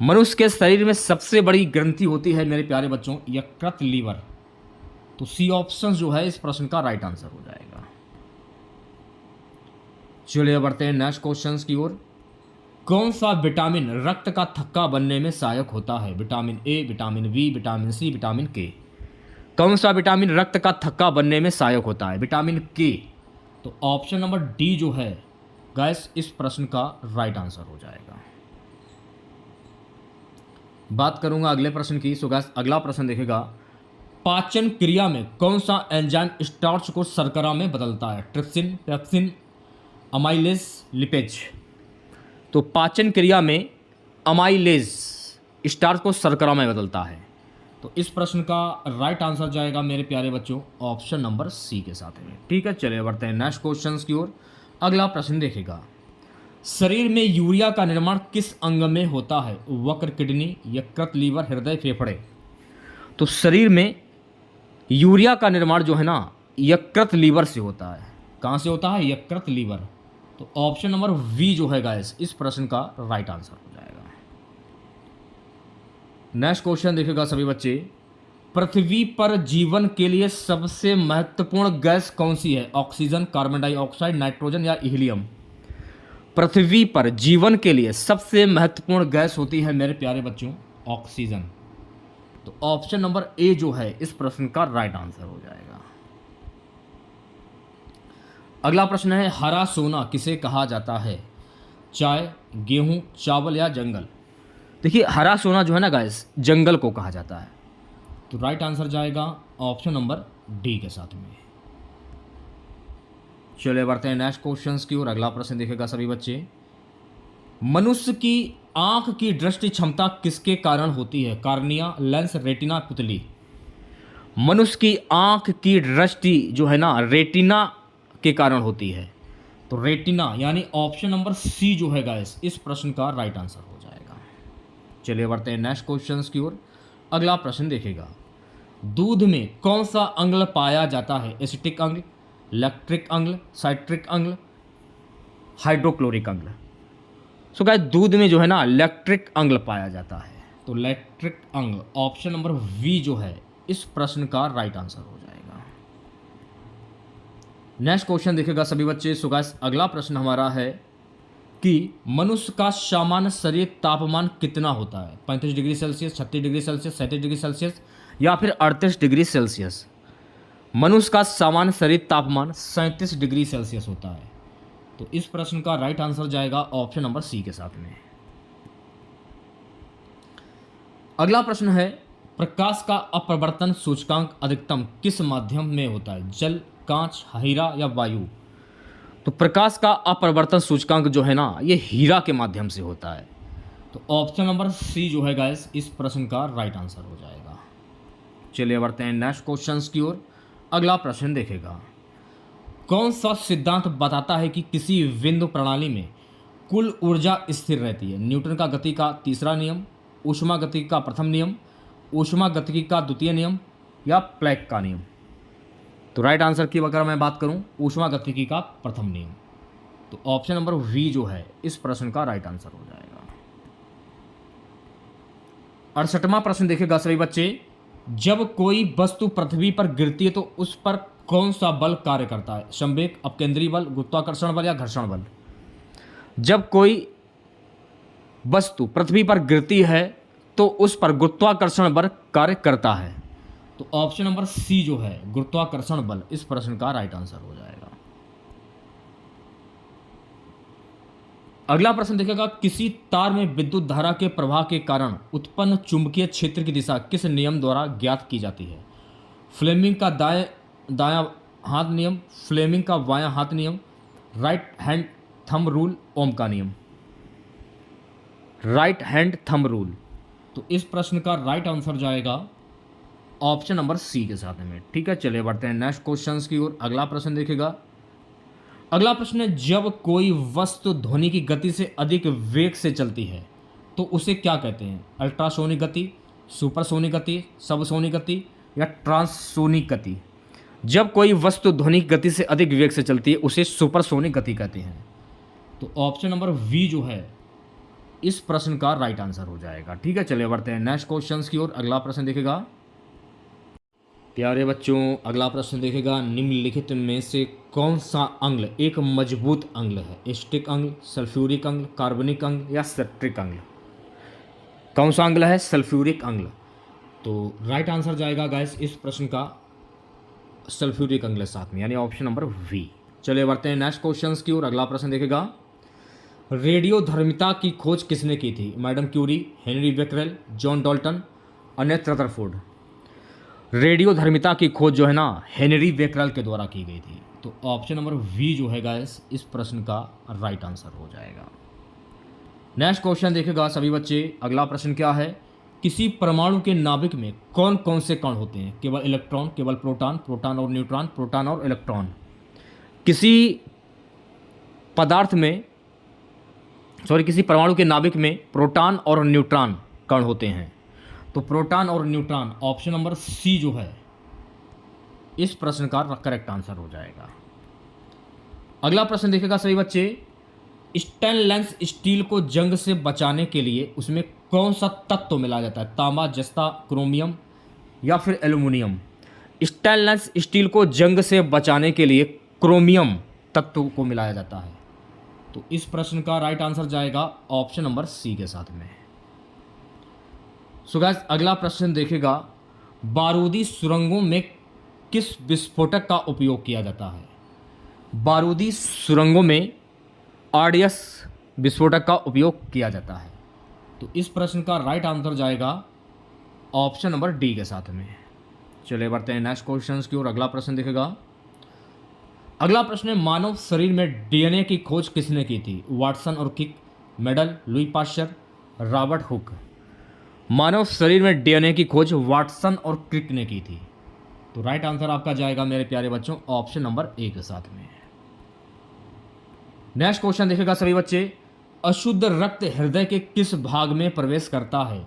मनुष्य के शरीर में सबसे बड़ी ग्रंथि होती है मेरे प्यारे बच्चों यकृत, लीवर। तो सी ऑप्शन जो है इस प्रश्न का राइट आंसर हो जाएगा। चलिए बढ़ते हैं नेक्स्ट क्वेश्चंस की ओर। कौन सा विटामिन रक्त का थक्का बनने में सहायक होता है? Vitamin A, vitamin B, vitamin C, vitamin K. कौन सा विटामिन रक्त का थक्का बनने में सहायक होता है? विटामिन के। तो ऑप्शन नंबर डी जो है गैस इस प्रश्न का राइट आंसर हो जाएगा। बात करूंगा अगले प्रश्न की। सो गैस अगला प्रश्न देखेगा, पाचन क्रिया में कौन सा एंजाइम स्टार्च को शर्करा में बदलता है? Trypsin, pepsin, amylase, lipase. तो पाचन क्रिया में अमाइलेज स्टार्च को शर्करा में बदलता है। तो इस प्रश्न का राइट आंसर जाएगा मेरे प्यारे बच्चों ऑप्शन नंबर सी के साथ में। ठीक है, चलिए बढ़ते हैं नेक्स्ट क्वेश्चंस की ओर। अगला प्रश्न देखेगा, शरीर में यूरिया का निर्माण किस अंग में होता है? वक्र, किडनी, यकृत, लीवर, हृदय, फेफड़े। तो शरीर में यूरिया का निर्माण जो है ना यकृत, लीवर से होता है। कहाँ से होता है? यकृत, लीवर। तो ऑप्शन नंबर वी जो है गाइस इस प्रश्न का राइट आंसर हो जाएगा। नेक्स्ट क्वेश्चन देखेगा सभी बच्चे, पृथ्वी पर जीवन के लिए सबसे महत्वपूर्ण गैस कौन सी है? ऑक्सीजन, कार्बन डाइऑक्साइड, नाइट्रोजन या हीलियम। पृथ्वी पर जीवन के लिए सबसे महत्वपूर्ण गैस होती है मेरे प्यारे बच्चों ऑक्सीजन। तो ऑप्शन नंबर ए जो है इस प्रश्न का राइट आंसर हो जाएगा। अगला प्रश्न है, हरा सोना किसे कहा जाता है? चाय, गेहूं, चावल या जंगल। देखिए हरा सोना जो है ना गाइस जंगल को कहा जाता है। तो राइट आंसर जाएगा ऑप्शन नंबर डी के साथ में। चलिए बढ़ते हैं नेक्स्ट क्वेश्चंस की ओर। अगला प्रश्न देखेगा सभी बच्चे, मनुष्य की आंख की दृष्टि क्षमता किसके कारण होती है? कार्निया, लेंस, रेटिना, पुतली। मनुष्य की आंख की दृष्टि जो है ना रेटिना के कारण होती है। तो रेटिना यानी ऑप्शन नंबर सी जो है गाइस इस प्रश्न का राइट आंसर हो जाएगा। चलिए बढ़ते हैं नेक्स्ट क्वेश्चंस की ओर। अगला प्रश्न देखेगा, दूध में कौन सा अम्ल पाया जाता है? एसिटिक अम्ल, लैक्टिक अम्ल, साइट्रिक अम्ल, हाइड्रोक्लोरिक अम्ल। सो गाइस दूध में जो है ना लैक्टिक अम्ल पाया जाता है। तो लैक्टिक अम्ल ऑप्शन नंबर वी जो है इस प्रश्न का राइट आंसर हो जाएगा। नेक्स्ट क्वेश्चन देखेगा सभी बच्चे। सो गाइस अगला प्रश्न हमारा है कि मनुष्य का सामान्य शरीर तापमान कितना होता है? 35 degree Celsius, 36 degree Celsius, 37 degree Celsius या फिर 38 डिग्री सेल्सियस। मनुष्य का सामान्य शरीर तापमान 37 डिग्री सेल्सियस होता है। तो इस प्रश्न का राइट आंसर जाएगा ऑप्शन नंबर सी के साथ में। अगला प्रश्न है, प्रकाश का अपवर्तन सूचकांक अधिकतम किस माध्यम में होता है? जल, कांच, हीरा या वायु? तो प्रकाश का अपवर्तन सूचकांक जो है ना, ये हीरा के माध्यम से होता है। तो ऑप्शन नंबर सी जो है गाइस इस प्रश्न का राइट आंसर हो जाएगा। चलिए बढ़ते हैं नेक्स्ट क्वेश्चंस की ओर। अगला प्रश्न देखेगा, कौन सा सिद्धांत बताता है कि किसी बिंदु प्रणाली में कुल ऊर्जा स्थिर रहती है? न्यूटन का गति का तीसरा नियम, ऊष्मा गतिकी का प्रथम नियम, ऊष्मा गतिकी का द्वितीय नियम या प्लैंक का नियम? तो राइट आंसर की अगर मैं बात करूं, ऊष्मा गतिकी का प्रथम नियम। तो ऑप्शन नंबर वी जो है इस प्रश्न का राइट आंसर हो जाएगा। 68वां प्रश्न देखेगा सभी बच्चे, जब कोई वस्तु पृथ्वी पर गिरती है तो उस पर कौन सा बल कार्य करता है? संवेग, अपकेंद्री बल, गुरुत्वाकर्षण बल या घर्षण बल? जब कोई वस्तु पृथ्वी पर गिरती है तो उस पर गुरुत्वाकर्षण बल कार्य करता है। तो ऑप्शन नंबर सी जो है गुरुत्वाकर्षण बल इस प्रश्न का राइट आंसर हो जाएगा। अगला प्रश्न देखेगा, किसी तार में विद्युत धारा के प्रवाह के कारण उत्पन्न चुंबकीय क्षेत्र की दिशा किस नियम द्वारा ज्ञात की जाती है? फ्लेमिंग का दायां हाथ नियम, फ्लेमिंग का बायां हाथ नियम, राइट हैंड थंब रूल, ओम का नियम? Right hand thumb rule. तो इस प्रश्न का राइट आंसर जाएगा ऑप्शन नंबर सी के साथ में। ठीक है, चलिए बढ़ते हैं नेक्स्ट क्वेश्चंस की ओर। अगला प्रश्न देखेगा, अगला प्रश्न है, जब कोई वस्तु ध्वनि की गति से अधिक वेग से चलती है तो उसे क्या कहते हैं? अल्ट्रासोनिक गति, सुपरसोनिक गति, सबसोनिक गति या ट्रांससोनिक गति? जब कोई वस्तु ध्वनि की गति से अधिक वेग से चलती है उसे सुपरसोनिक गति कहते हैं। तो ऑप्शन नंबर वी जो है इस प्रश्न का राइट आंसर हो जाएगा। ठीक है, चलिए बढ़ते हैं नेक्स्ट क्वेश्चंस की ओर। अगला प्रश्न देखेगा, प्यारे बच्चों अगला प्रश्न देखेगा, निम्नलिखित में से कौन सा अम्ल एक मजबूत अम्ल है? एसिटिक अम्ल, सल्फ्यूरिक अम्ल, कार्बनिक अम्ल या सिट्रिक अम्ल? कौन सा अम्ल है? सल्फ्यूरिक अम्ल। तो राइट आंसर जाएगा गाइस इस प्रश्न का सल्फ्यूरिक अम्ल साथ में, यानी ऑप्शन नंबर वी। चलिए बढ़ते हैं नेक्स्ट क्वेश्चंस की ओर। अगला प्रश्न देखेगा, रेडियोधर्मिता की खोज किसने की थी? Madam Curie, Henri Becquerel, John Dalton, Ernest Rutherford? रेडियोधर्मिता की खोज जो है ना हेनरी बेकरेल के द्वारा की गई थी। तो ऑप्शन नंबर वी जो है गाइस इस प्रश्न का राइट आंसर हो जाएगा। नेक्स्ट क्वेश्चन देखेगा सभी बच्चे। अगला प्रश्न क्या है, किसी परमाणु के नाभिक में कौन कौन से कण होते हैं? केवल इलेक्ट्रॉन, केवल प्रोटॉन, प्रोटॉन और न्यूट्रॉन, प्रोटॉन और इलेक्ट्रॉन? किसी पदार्थ में किसी परमाणु के नाभिक में प्रोटॉन और न्यूट्रॉन कण होते हैं। तो प्रोटॉन और न्यूट्रॉन, ऑप्शन नंबर सी जो है इस प्रश्न का करेक्ट आंसर हो जाएगा। अगला प्रश्न देखेगा सभी बच्चे, स्टेनलेस स्टील को जंग से बचाने के लिए उसमें कौन सा तत्व मिलाया जाता है? तांबा, जस्ता, क्रोमियम या फिर एल्युमिनियम? स्टेनलेस स्टील को जंग से बचाने के लिए क्रोमियम तत्व को मिलाया जाता है। तो इस प्रश्न का राइट आंसर जाएगा ऑप्शन नंबर सी के साथ में। सो गाइस अगला प्रश्न देखेगा, बारूदी सुरंगों में किस विस्फोटक का उपयोग किया जाता है? बारूदी सुरंगों में आरडीएस विस्फोटक का उपयोग किया जाता है। तो इस प्रश्न का राइट आंसर जाएगा ऑप्शन नंबर डी के साथ में। चलिए बढ़ते हैं नेक्स्ट क्वेश्चन की ओर। अगला प्रश्न देखेगा, अगला प्रश्न है, मानव शरीर में डीएनए की खोज किसने की थी? वाटसन और किक, Mendel, Louis Pasteur, Robert Hooke? मानव शरीर में डीएनए की खोज वाटसन और क्रिक ने की थी। तो राइट आंसर आपका जाएगा मेरे प्यारे बच्चों ऑप्शन नंबर ए के साथ में। नेक्स्ट क्वेश्चन देखेगा सभी बच्चे, अशुद्ध रक्त हृदय के किस भाग में प्रवेश करता है?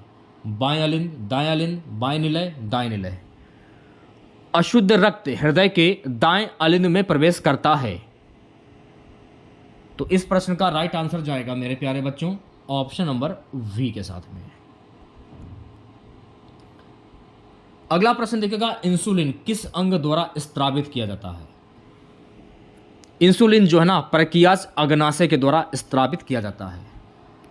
बायालिन, दायालिन, बाएं निलय, दाएं निलय? अशुद्ध रक्त हृदय के दाएं अलिंद में प्रवेश करता है। तो इस प्रश्न का राइट आंसर जाएगा मेरे प्यारे बच्चों ऑप्शन नंबर वी के साथ में। अगला प्रश्न देखेगा, इंसुलिन किस अंग द्वारा स्त्रावित किया जाता है? इंसुलिन जो है ना प्रकियाज अग्नाशय के द्वारा स्त्रावित किया जाता है।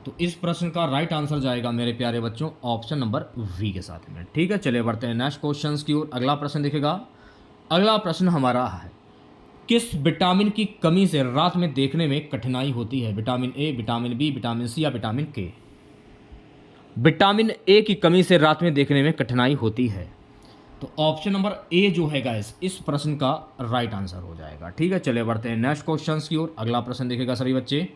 तो इस प्रश्न का राइट आंसर जाएगा मेरे प्यारे बच्चों ऑप्शन नंबर वी के साथ में। ठीक है, चलिए बढ़ते हैं नेक्स्ट क्वेश्चंस की ओर। अगला प्रश्न देखेगा, अगला प्रश्न हमारा है, किस विटामिन की कमी से रात में देखने में कठिनाई होती है? Vitamin A, vitamin B, vitamin C या विटामिन के? विटामिन ए की कमी से रात में देखने में कठिनाई होती है। तो ऑप्शन नंबर ए जो है गाइस इस प्रश्न का राइट आंसर हो जाएगा। ठीक है, चलिए बढ़ते हैं नेक्स्ट क्वेश्चन की ओर। अगला प्रश्न देखेगा सभी बच्चे।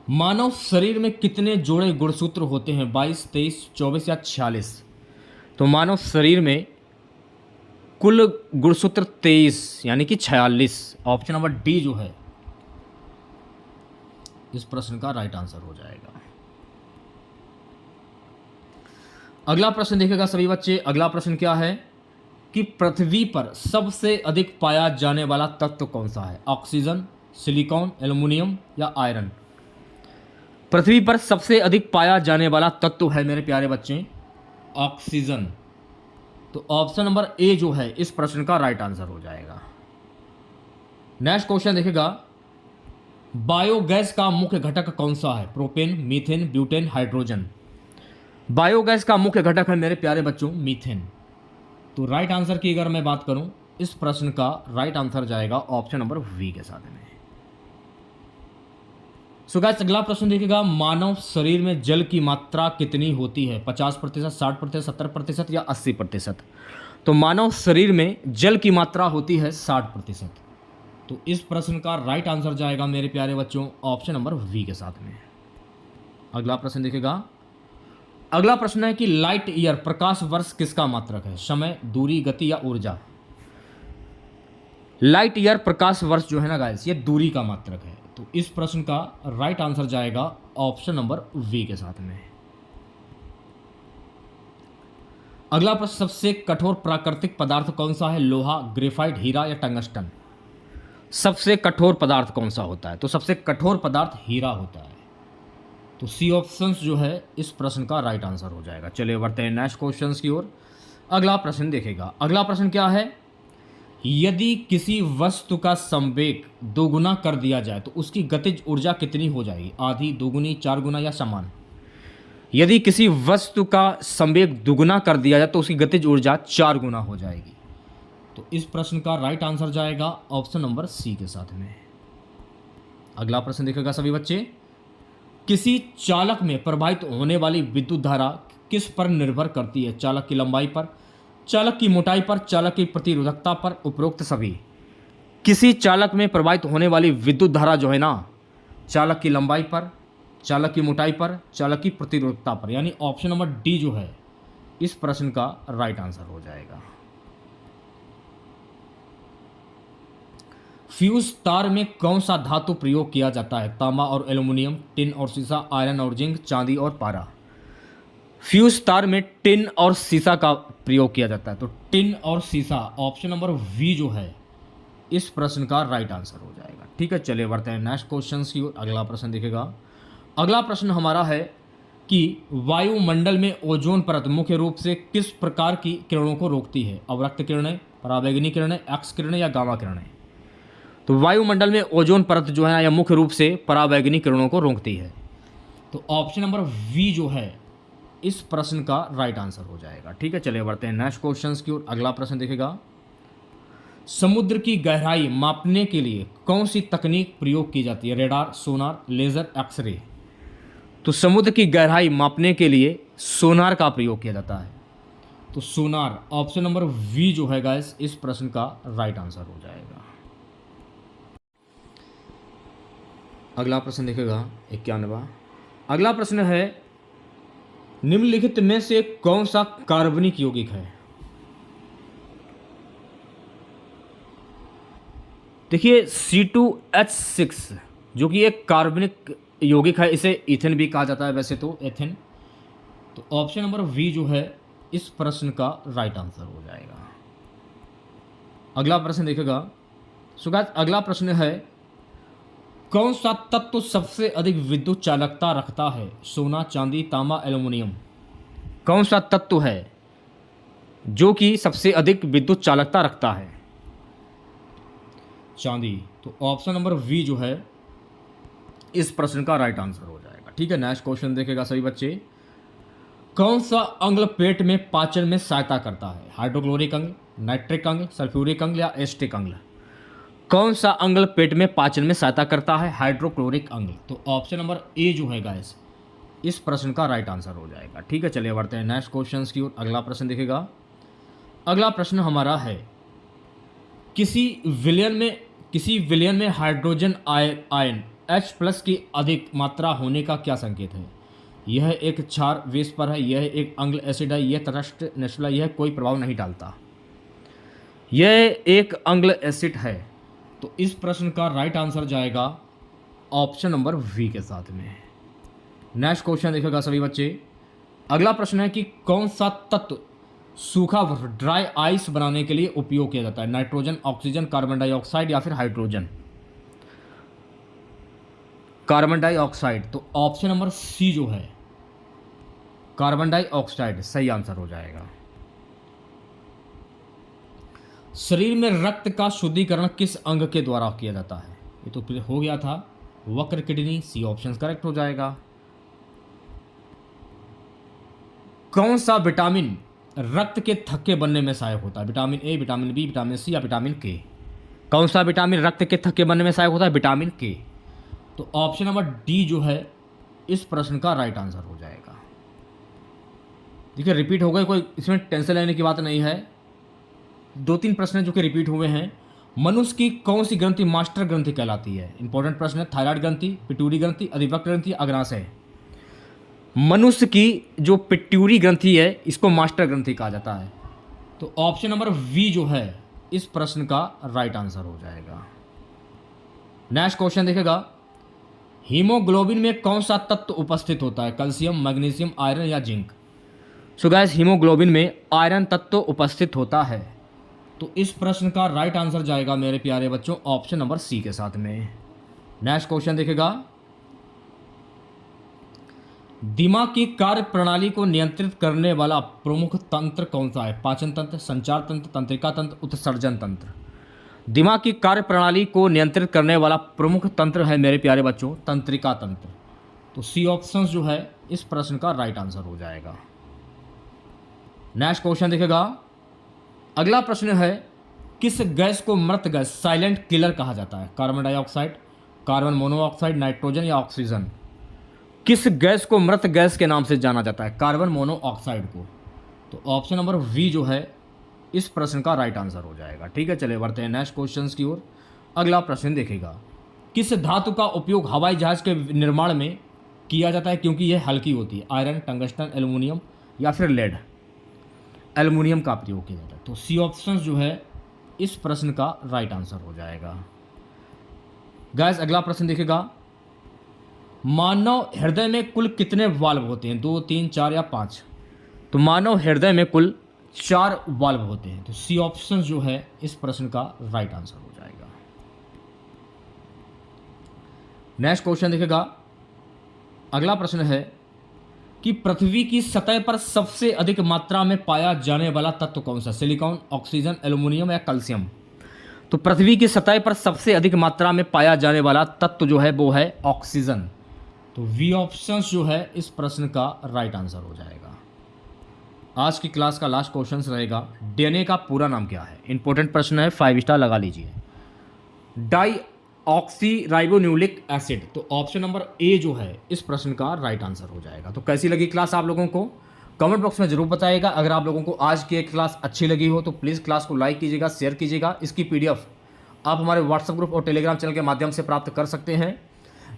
मानव शरीर में कितने जोड़े गुणसूत्र होते हैं? 22, 23, 24 या 46? तो मानव शरीर में कुल गुणसूत्र 23 यानी कि 46। ऑप्शन नंबर डी जो है इस प्रश्न का राइट आंसर हो जाएगा। अगला प्रश्न देखेगा सभी बच्चे। अगला प्रश्न क्या है कि पृथ्वी पर सबसे अधिक पाया जाने वाला तत्व कौन सा है? ऑक्सीजन, सिलिकॉन, एल्युमिनियम या आयरन? पृथ्वी पर सबसे अधिक पाया जाने वाला तत्व है मेरे प्यारे बच्चे ऑक्सीजन। तो ऑप्शन नंबर ए जो है इस प्रश्न का राइट आंसर हो जाएगा। नेक्स्ट क्वेश्चन देखेगा। बायोगैस का मुख्य घटक कौन सा है? Propane, methane, butane, hydrogen? Biogas का मुख्य घटक है मेरे प्यारे बच्चों मीथेन। तो राइट आंसर की अगर मैं बात करूं इस प्रश्न का राइट आंसर जाएगा ऑप्शन नंबर वी के साथ में। सो गाइस अगला प्रश्न देखिएगा। मानव शरीर में जल की मात्रा कितनी होती है? 50%, 60%, 70% या 80%? तो मानव शरीर में जल की मात्रा होती है 60%। तो इस प्रश्न का राइट आंसर जाएगा मेरे प्यारे बच्चों ऑप्शन नंबर वी के साथ में। अगला प्रश्न देखिएगा। अगला प्रश्न है कि लाइट ईयर प्रकाश वर्ष किसका मात्रक है? समय, दूरी, गति या ऊर्जा? लाइट ईयर प्रकाश वर्ष जो है ना गाइस ये दूरी का मात्रक है। तो इस प्रश्न का राइट आंसर जाएगा ऑप्शन नंबर वी के साथ में। अगला प्रश्न। सबसे कठोर प्राकृतिक पदार्थ कौन सा है? लोहा, ग्रेफाइट, हीरा या टंगस्टन? सबसे कठोर पदार्थ कौन सा होता है? तो सबसे कठोर पदार्थ हीरा होता है। तो सी ऑप्शन जो है इस प्रश्न का राइट आंसर हो जाएगा। चलिए बढ़ते हैं नेक्स्ट क्वेश्चन की ओर। अगला प्रश्न देखेगा। अगला प्रश्न क्या है? यदि किसी वस्तु का संवेग दोगुना कर दिया जाए तो उसकी गतिज ऊर्जा कितनी हो जाएगी? आधी, दोगुनी, 4 गुना या समान? यदि किसी वस्तु का संवेग दुगुना कर दिया जाए तो उसकी गतिज ऊर्जा 4 गुना हो जाएगी। तो इस प्रश्न का राइट आंसर जाएगा ऑप्शन नंबर सी के साथ में। अगला प्रश्न देखेगा सभी बच्चे। किसी चालक में प्रवाहित होने वाली विद्युत धारा किस पर निर्भर करती है? चालक की लंबाई पर, चालक की मोटाई पर, चालक की प्रतिरोधकता पर, उपरोक्त सभी? किसी चालक में प्रवाहित होने वाली विद्युत धारा जो है ना चालक की लंबाई पर, चालक की मोटाई पर, चालक की प्रतिरोधकता पर, यानी ऑप्शन नंबर डी जो है इस प्रश्न का राइट आंसर हो जाएगा। फ्यूज तार में कौन सा धातु प्रयोग किया जाता है? तांबा और एल्युमिनियम, टिन और सीसा, आयरन और जिंक, चांदी और पारा? फ्यूज तार में टिन और सीसा का प्रयोग किया जाता है। तो टिन और सीसा ऑप्शन नंबर वी जो है इस प्रश्न का राइट आंसर हो जाएगा। ठीक है, चलिए बढ़ते हैं नेक्स्ट क्वेश्चन की ओर। अगला प्रश्न देखेगा। अगला प्रश्न हमारा है कि वायुमंडल में ओजोन परत मुख्य रूप से किस प्रकार की किरणों को रोकती है? अवरक्त किरणें, पराबैंगनी किरणें, एक्स किरणें या गामा किरणें? तो वायुमंडल में ओजोन परत जो है यह मुख्य रूप से पराबैंगनी किरणों को रोकती है। तो ऑप्शन नंबर वी जो है इस प्रश्न का राइट आंसर हो जाएगा। ठीक है, चलिए बढ़ते हैं नेक्स्ट क्वेश्चन की ओर। अगला प्रश्न देखेगा। समुद्र की गहराई मापने के लिए कौन सी तकनीक प्रयोग की जाती है? रेडार, सोनार, लेजर, एक्सरे? तो समुद्र की गहराई मापने के लिए सोनार का प्रयोग किया जाता है। तो सोनार ऑप्शन नंबर वी जो है गाइस इस प्रश्न का राइट आंसर हो जाएगा। अगला प्रश्न देखेगा 91वां। अगला प्रश्न है निम्नलिखित में से कौन सा कार्बनिक यौगिक है? देखिए C2H6 जो कि एक कार्बनिक यौगिक है, इसे इथेन भी कहा जाता है वैसे तो एथेन। तो ऑप्शन नंबर वी जो है इस प्रश्न का राइट आंसर हो जाएगा। अगला प्रश्न देखेगा। सो गाइस अगला प्रश्न है कौन सा तत्व सबसे अधिक विद्युत चालकता रखता है? सोना, चांदी, तांबा, एल्युमिनियम? कौन सा तत्व है जो कि सबसे अधिक विद्युत चालकता रखता है? चांदी। तो ऑप्शन नंबर वी जो है इस प्रश्न का राइट आंसर हो जाएगा। ठीक है, नेक्स्ट क्वेश्चन देखेगा सभी बच्चे। कौन सा अम्ल पेट में पाचन में सहायता करता है? हाइड्रोक्लोरिक अम्ल, नाइट्रिक अम्ल, सल्फ्यूरिक अम्ल या एस्टिक अम्ल? कौन सा अम्ल पेट में पाचन में सहायता करता है? हाइड्रोक्लोरिक अम्ल। तो ऑप्शन नंबर ए जो है गाइस इस प्रश्न का राइट आंसर हो जाएगा। ठीक है, चलिए बढ़ते हैं नेक्स्ट क्वेश्चन की ओर। अगला प्रश्न देखेगा। अगला प्रश्न हमारा है किसी विलयन में हाइड्रोजन आयन H+ की अधिक मात्रा होने का क्या संकेत है? यह एक क्षार वेस्पर है, यह एक अम्ल एसिड है, यह तटस्थ नेचुरल है, यह कोई प्रभाव नहीं डालता। यह एक अम्ल एसिड है। तो इस प्रश्न का राइट आंसर जाएगा ऑप्शन नंबर वी के साथ में। नेक्स्ट क्वेश्चन देखेगा सभी बच्चे। अगला प्रश्न है कि कौन सा तत्व सूखा ड्राई आइस बनाने के लिए उपयोग किया जाता है? नाइट्रोजन, ऑक्सीजन, कार्बन डाइऑक्साइड या फिर हाइड्रोजन? Carbon dioxide. तो ऑप्शन नंबर सी जो है कार्बन डाइऑक्साइड सही आंसर हो जाएगा। शरीर में रक्त का शुद्धिकरण किस अंग के द्वारा किया जाता है? ये तो फिर हो गया था वक्र किडनी, सी ऑप्शन करेक्ट हो जाएगा। कौन सा विटामिन रक्त के थक्के बनने में सहायक होता है? Vitamin A, vitamin B, vitamin C या विटामिन के? कौन सा विटामिन रक्त के थक्के बनने में सहायक होता है? विटामिन के। तो ऑप्शन नंबर डी जो है इस प्रश्न का राइट आंसर हो जाएगा। देखिए रिपीट हो गए, कोई इसमें टेंशन लेने की बात नहीं है। 2-3 प्रश्न जो कि रिपीट हुए हैं। मनुष्य की कौन सी ग्रंथि मास्टर ग्रंथि कहलाती है? इंपॉर्टेंट प्रश्न है। थायराइड ग्रंथि, पिट्यूरी ग्रंथि, अधिवक्र ग्रंथि, अग्नाशय। मनुष्य की जो पिट्यूरी ग्रंथि है इसको मास्टर ग्रंथि कहा जाता है। तो ऑप्शन नंबर वी जो है इस प्रश्न का राइट आंसर हो जाएगा। नेक्स्ट क्वेश्चन देखेगा। हीमोग्लोबिन में कौन सा तत्व उपस्थित होता है? कैल्शियम, मैग्नीशियम, आयरन या जिंक? सो गाइस हीमोग्लोबिन में आयरन तत्व उपस्थित होता है। तो इस प्रश्न का राइट आंसर जाएगा मेरे प्यारे बच्चों ऑप्शन नंबर सी के साथ में। नेक्स्ट क्वेश्चन देखेगा। दिमाग की कार्य प्रणाली को नियंत्रित करने वाला प्रमुख तंत्र कौन सा है? पाचन तंत्र, संचार तंत्र, तंत्रिका तंत्र, उत्सर्जन तंत्र? दिमाग की कार्य प्रणाली को नियंत्रित करने वाला प्रमुख तंत्र है मेरे प्यारे बच्चों तंत्रिका तंत्र। तो सी ऑप्शन जो है इस प्रश्न का राइट आंसर हो जाएगा। नेक्स्ट क्वेश्चन देखेगा। अगला प्रश्न है किस गैस को मृत गैस साइलेंट किलर कहा जाता है? Carbon dioxide, carbon monoxide, nitrogen या ऑक्सीजन? किस गैस को मृत गैस के नाम से जाना जाता है? कार्बन मोनोऑक्साइड को। तो ऑप्शन नंबर वी जो है इस प्रश्न का राइट आंसर हो जाएगा। ठीक है, चलिए बढ़ते हैं नेक्स्ट क्वेश्चन की ओर। अगला प्रश्न देखेगा। किस धातु का उपयोग हवाई जहाज के निर्माण में किया जाता है क्योंकि यह हल्की होती है? आयरन, टंगस्टन, एल्युमिनियम या फिर लेड? एल्युमिनियम का प्रयोग किया जाता है। तो सी ऑप्शन जो है इस प्रश्न का राइट आंसर हो जाएगा। गाइस अगला प्रश्न देखेगा। मानव हृदय में कुल कितने वाल्व होते हैं? 2, 3, 4 या 5? तो मानव हृदय में कुल 4 वाल्व होते हैं। तो सी ऑप्शन जो है इस प्रश्न का राइट आंसर हो जाएगा। नेक्स्ट क्वेश्चन देखेगा। अगला प्रश्न है कि पृथ्वी की सतह पर सबसे अधिक मात्रा में पाया जाने वाला तत्व कौन सा? सिलिकॉन, ऑक्सीजन, एल्युमिनियम या कैल्शियम? तो पृथ्वी की सतह पर सबसे अधिक मात्रा में पाया जाने वाला तत्व जो है वो है ऑक्सीजन। तो वी ऑप्शन जो है इस प्रश्न का राइट आंसर हो जाएगा। आज की क्लास का लास्ट क्वेश्चन रहेगा। डीएनए का पूरा नाम क्या है? इंपॉर्टेंट प्रश्न है, 5 स्टार लगा लीजिए। डाईऑक्सीराइबोन्यूक्लिक एसिड। तो ऑप्शन नंबर ए जो है इस प्रश्न का राइट आंसर हो जाएगा। तो कैसी लगी क्लास आप लोगों को कमेंट बॉक्स में जरूर बताइएगा। अगर आप लोगों को आज की एक क्लास अच्छी लगी हो तो प्लीज़ क्लास को लाइक कीजिएगा, शेयर कीजिएगा। इसकी पीडीएफ आप हमारे व्हाट्सएप ग्रुप और टेलीग्राम चैनल के माध्यम से प्राप्त कर सकते हैं।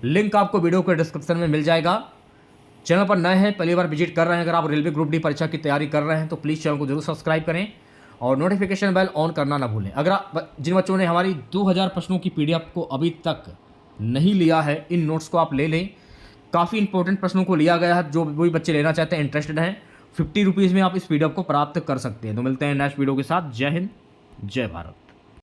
लिंक आपको वीडियो के डिस्क्रिप्शन में मिल जाएगा। चैनल पर नए हैं, पहली बार विजिट कर रहे हैं, अगर आप रेलवे ग्रुप डी परीक्षा की तैयारी कर रहे हैं तो प्लीज़ चैनल को जरूर सब्सक्राइब करें और नोटिफिकेशन बेल ऑन करना ना भूलें। अगर जिन बच्चों ने हमारी 2000 प्रश्नों की पीडीएफ को अभी तक नहीं लिया है, इन नोट्स को आप ले लें। काफ़ी इंपॉर्टेंट प्रश्नों को लिया गया है। जो वही बच्चे लेना चाहते हैं, इंटरेस्टेड हैं, 50 रुपीज़ में आप इस पीडीएफ को प्राप्त कर सकते हैं। तो मिलते हैं नेक्स्ट वीडियो के साथ। जय हिंद, जय भारत।